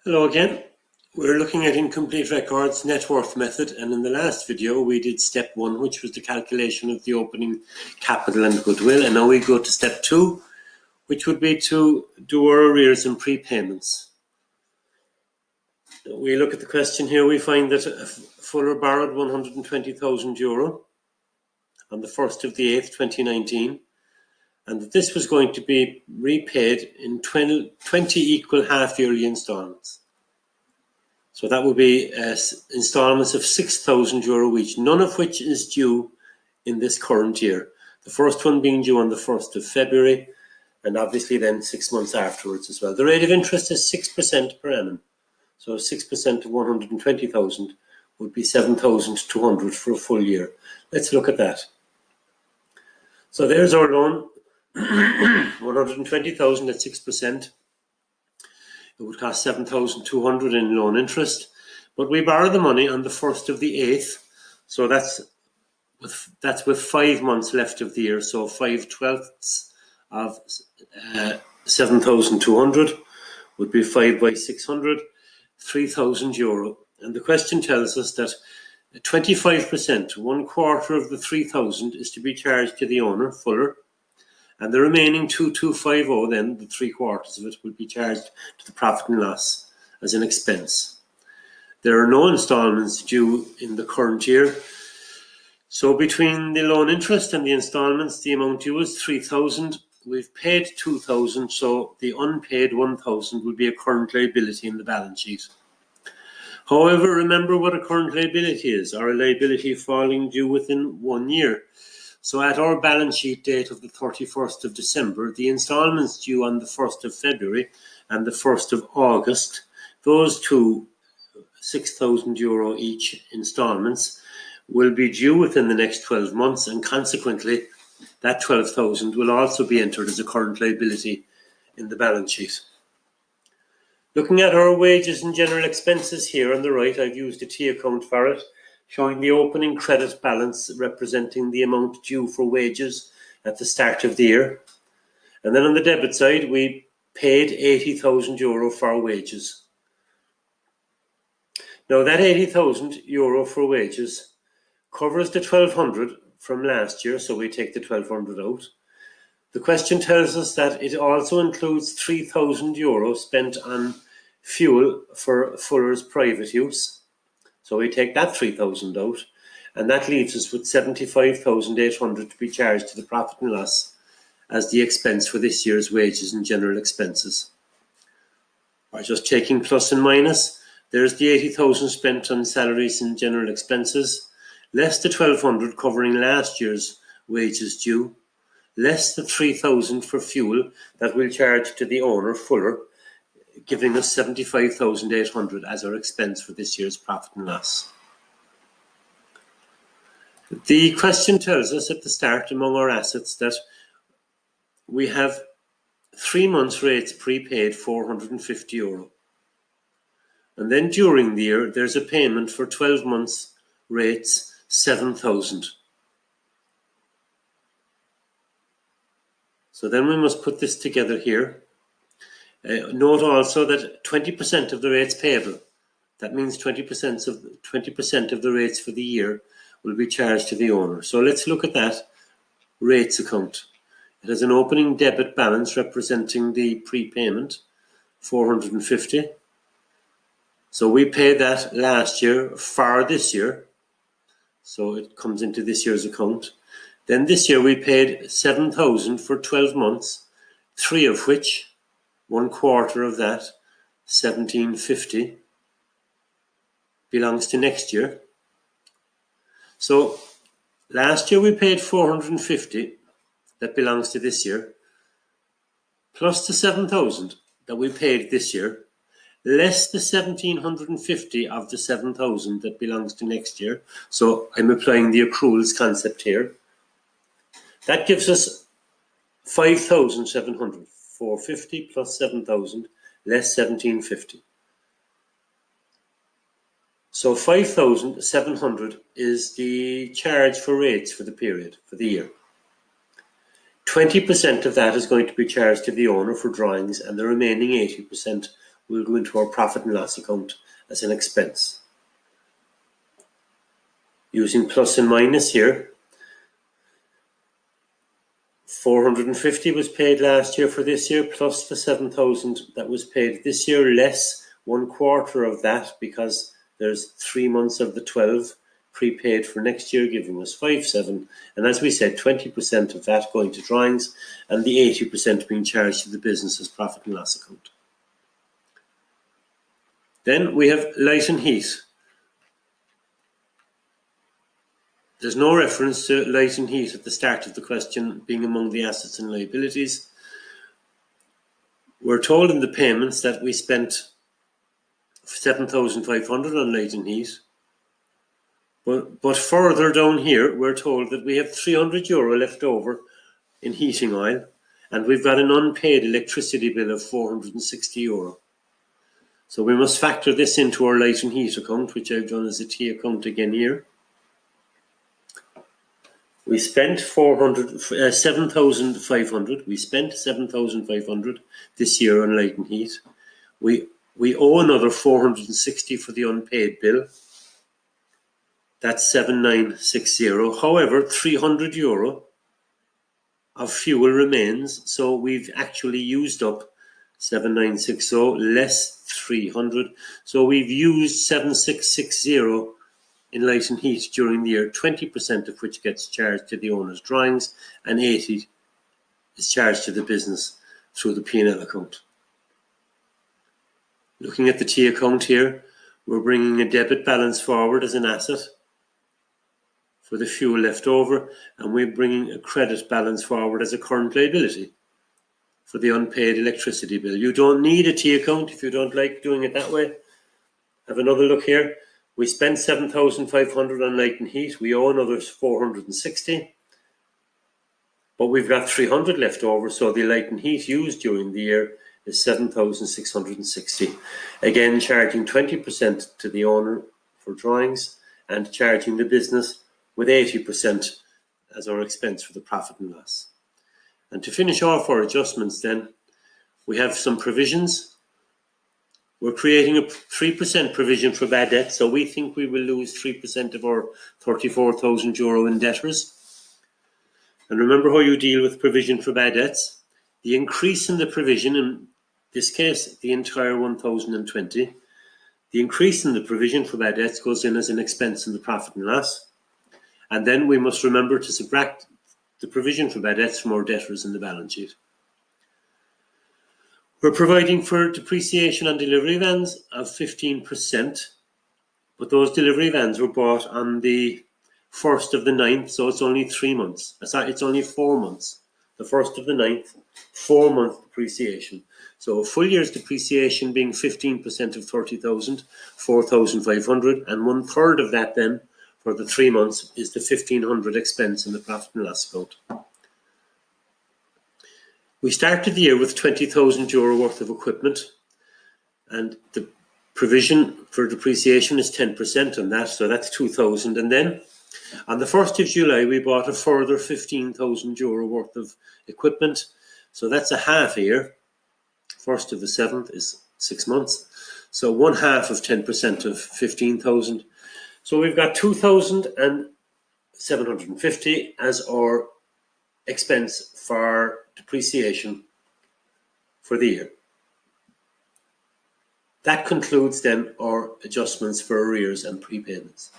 Hello again. We're looking at incomplete records net worth method, and in the last video we did step 1, which was the calculation of the opening capital and goodwill, and now we go to step 2, which would be to do our arrears and prepayments. We look at the question here. We find that Fuller borrowed €120,000 on the 1st of the 8th 2019, and that this was going to be repaid in 20 equal half-yearly instalments. So that would be instalments of €6,000 each, none of which is due in this current year. The first one being due on the 1st of February, and obviously then 6 months afterwards as well. The rate of interest is 6% per annum. So 6% of 120,000 would be 7,200 for a full year. Let's look at that. So there's our loan, 120,000 at 6%. It would cost 7,200 in loan interest, but we borrow the money on the 1st of the 8th, so that's with 5 months left of the year, so 5/12ths of 7,200 would be 5 by 600, €3,000. And the question tells us that 25%, 1/4 of the 3,000 is to be charged to the owner, Fuller, and the remaining 2,250, then the 3/4 of it, will be charged to the profit and loss as an expense. There are no instalments due in the current year. So between the loan interest and the instalments, the amount due is 3,000. We've paid 2,000, so the unpaid 1,000 will be a current liability in the balance sheet. However, remember what a current liability is, or a liability falling due within 1 year. So at our balance sheet date of the 31st of December, the instalments due on the 1st of February and the 1st of August, those two €6,000 each instalments will be due within the next 12 months, and consequently that 12,000 will also be entered as a current liability in the balance sheet. Looking at our wages and general expenses here on the right, I've used a T account for it, showing the opening credit balance representing the amount due for wages at the start of the year. And then on the debit side, we paid €80,000 for wages. Now that €80,000 for wages covers the 1,200 from last year, so we take the 1,200 out. The question tells us that it also includes €3,000 spent on fuel for Fuller's private use. So we take that 3,000 out, and that leaves us with 75,800 to be charged to the profit and loss as the expense for this year's wages and general expenses. By just taking plus and minus, there's the 80,000 spent on salaries and general expenses, less the 1,200 covering last year's wages due, less the 3,000 for fuel that we'll charge to the owner, Fuller, giving us 75,800 as our expense for this year's profit and loss. The question tells us at the start, among our assets, that we have 3 months rates prepaid, €450. And then during the year, there's a payment for 12 months rates, 7,000. So then we must put this together here. Note also that 20% of the rates payable, that means 20% of the rates for the year, will be charged to the owner. So let's look at that rates account. It has an opening debit balance representing the prepayment, 450. So we paid that last year for this year, so it comes into this year's account. Then this year we paid 7,000 for 12 months, 3 of which, 1/4 of that, 1,750, belongs to next year. So last year we paid 450, that belongs to this year, plus the 7,000 that we paid this year, less the 1,750 of the 7,000 that belongs to next year. So I'm applying the accruals concept here. That gives us 5,700. 450 plus 7,000 less 1,750. So 5,700 is the charge for rates for the period, for the year. 20% of that is going to be charged to the owner for drawings, and the remaining 80% will go into our profit and loss account as an expense. Using plus and minus here, 450 was paid last year for this year, plus the 7,000 that was paid this year, less 1/4 of that, because there's 3 months of the 12 prepaid for next year, giving us 5,700. And as we said, 20% of that going to drawings and the 80% being charged to the business's profit and loss account. Then we have light and heat. There's no reference to light and heat at the start of the question being among the assets and liabilities. We're told in the payments that we spent 7,500 on light and heat. But further down here, we're told that we have €300 left over in heating oil, and we've got an unpaid electricity bill of €460. So we must factor this into our light and heat account, which I've done as a T account again here. We spent 7,500. We spent 7,500 this year on light and heat. We owe another 460 for the unpaid bill. That's 7,960. However, €300 of fuel remains, so we've actually used up 7,960 less 300. So we've used 7,660 in light and heat during the year, 20% of which gets charged to the owner's drawings and 80 is charged to the business through the P&L account. Looking at the T account here, we're bringing a debit balance forward as an asset for the fuel left over, and we're bringing a credit balance forward as a current liability for the unpaid electricity bill. You don't need a T account if you don't like doing it that way. Have another look here. We spent 7,500 on light and heat. We owe another 460. But we've got 300 left over, so the light and heat used during the year is 7,660. Again, charging 20% to the owner for drawings and charging the business with 80% as our expense for the profit and loss. And to finish off our adjustments then, we have some provisions. We're creating a 3% provision for bad debt, so we think we will lose 3% of our €34,000 in debtors. And remember how you deal with provision for bad debts. The increase in the provision, in this case, the entire 1,020, the increase in the provision for bad debts goes in as an expense in the profit and loss. And then we must remember to subtract the provision for bad debts from our debtors in the balance sheet. We're providing for depreciation on delivery vans of 15%, but those delivery vans were bought on the 1st of the 9th, so it's only 3 months. It's only 4 months. The 1st of the 9th, 4-month depreciation. So a full year's depreciation being 15% of 30,000, 4,500, and 1/3 of that then for the 3 months is the 1,500 expense in the profit and loss account. We started the year with €20,000 worth of equipment, and the provision for depreciation is 10% on that, so that's 2,000. And then on the 1st of July, we bought a further €15,000 worth of equipment, so that's a half year. 1st of the 7th is 6 months, so 1/2 of 10% of 15,000. So we've got 2,750 as our expense for depreciation for the year. That concludes then our adjustments for arrears and prepayments.